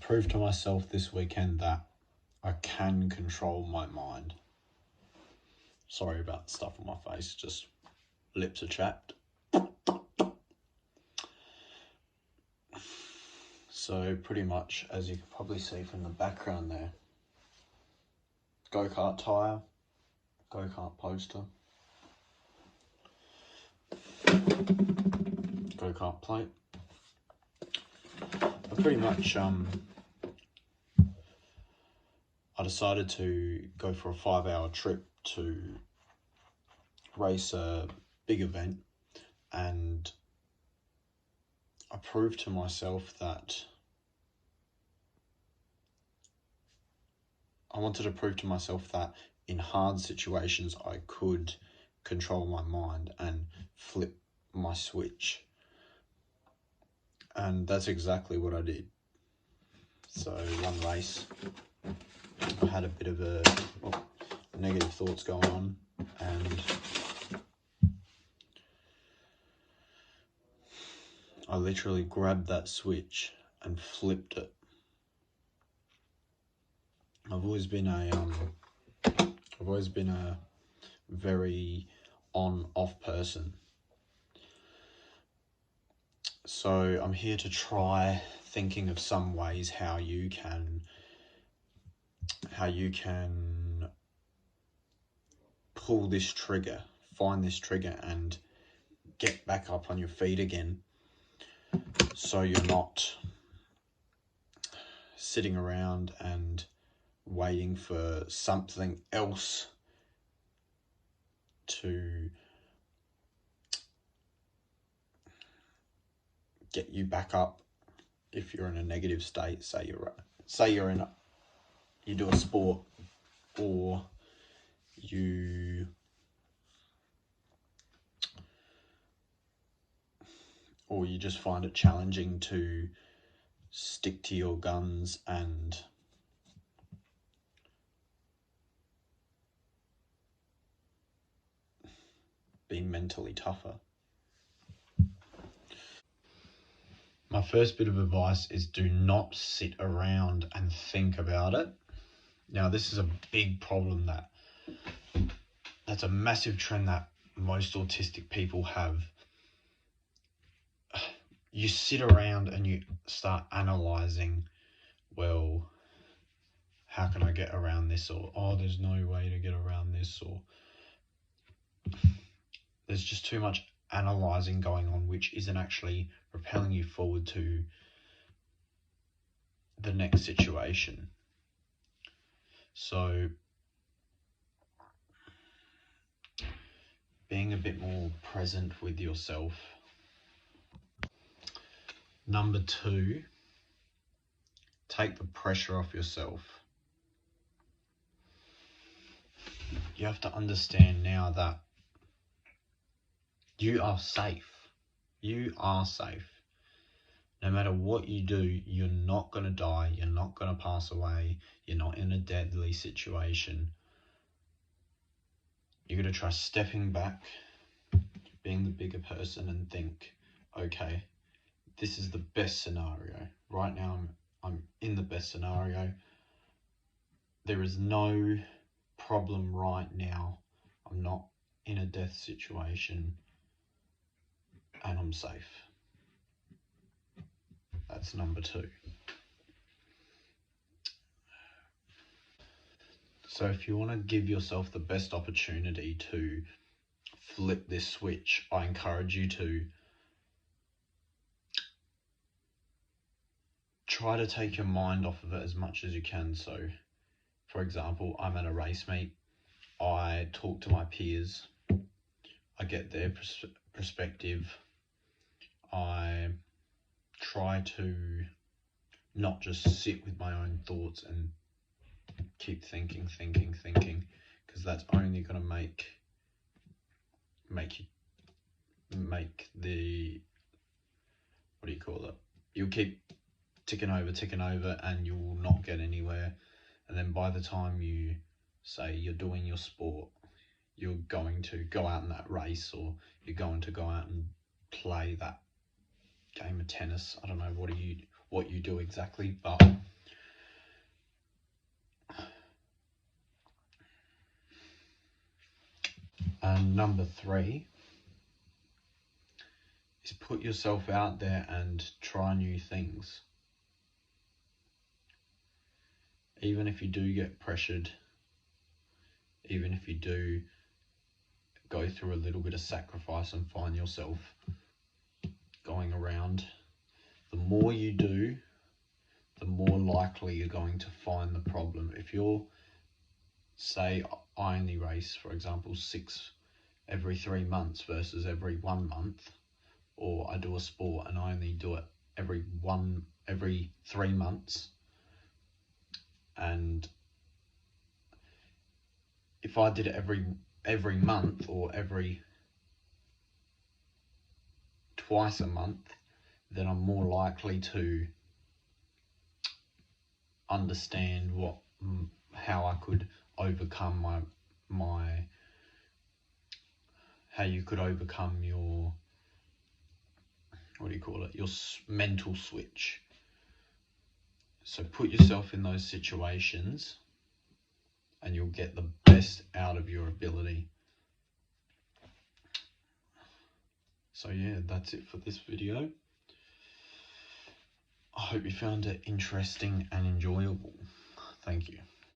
proved to myself this weekend that I can control my mind. Sorry about the stuff on my face, just lips are chapped. So pretty much, as you can probably see from the background there, go-kart tyre, go-kart poster, go-kart plate. But pretty much I decided to go for a 5-hour trip to race a big event, and I proved to myself that I wanted to prove to myself that in hard situations I could control my mind and flip my switch. And that's exactly what I did. So one race, I had a bit of negative thoughts going on, and I literally grabbed that switch and flipped it. I've always been a very on-off person. So I'm here to try thinking of some ways how you can pull this trigger, find this trigger and get back up on your feet again, so you're not sitting around and waiting for something else to get you back up. If you're in a negative state, say you do a sport, or you just find it challenging to stick to your guns and be mentally tougher. My first bit of advice is do not sit around and think about it. Now, this is a big problem that's a massive trend that most autistic people have. You sit around and you start analysing, well, how can I get around this? Or, oh, there's no way to get around this. Or there's just too much analysing going on, which isn't actually propelling you forward to the next situation. So being a bit more present with yourself. Number 2, take the pressure off yourself. You have to understand now that you are safe. You are safe. No matter what you do, you're not going to die. You're not going to pass away. You're not in a deadly situation. You're going to try stepping back, being the bigger person, and think, okay, this is the best scenario. Right now, I'm in the best scenario. There is no problem right now. I'm not in a death situation, and I'm safe. That's number 2. So if you want to give yourself the best opportunity to flip this switch, I encourage you to try to take your mind off of it as much as you can. So, for example, I'm at a race meet. I talk to my peers. I get their perspective. I try to not just sit with my own thoughts and keep thinking, because that's only going to make the, what do you call it? You'll keep ticking over, and you'll not get anywhere. And then by the time you say you're doing your sport, you're going to go out in that race, or you're going to go out and play that game of tennis. I don't know what you do exactly, but And number 3 is put yourself out there and try new things. Even if you do get pressured, even if you do go through a little bit of sacrifice and find yourself going around, the more you do, the more likely you're going to find the problem. If you're, say, I only race, for example, 6 every 3 months versus every 1 month, or I do a sport and I only do it every 3 months, and if I did it every month or every twice a month, then I'm more likely to understand how I could overcome how you could overcome your, your mental switch. So put yourself in those situations and you'll get the best out of your ability. So yeah, that's it for this video. I hope you found it interesting and enjoyable. Thank you.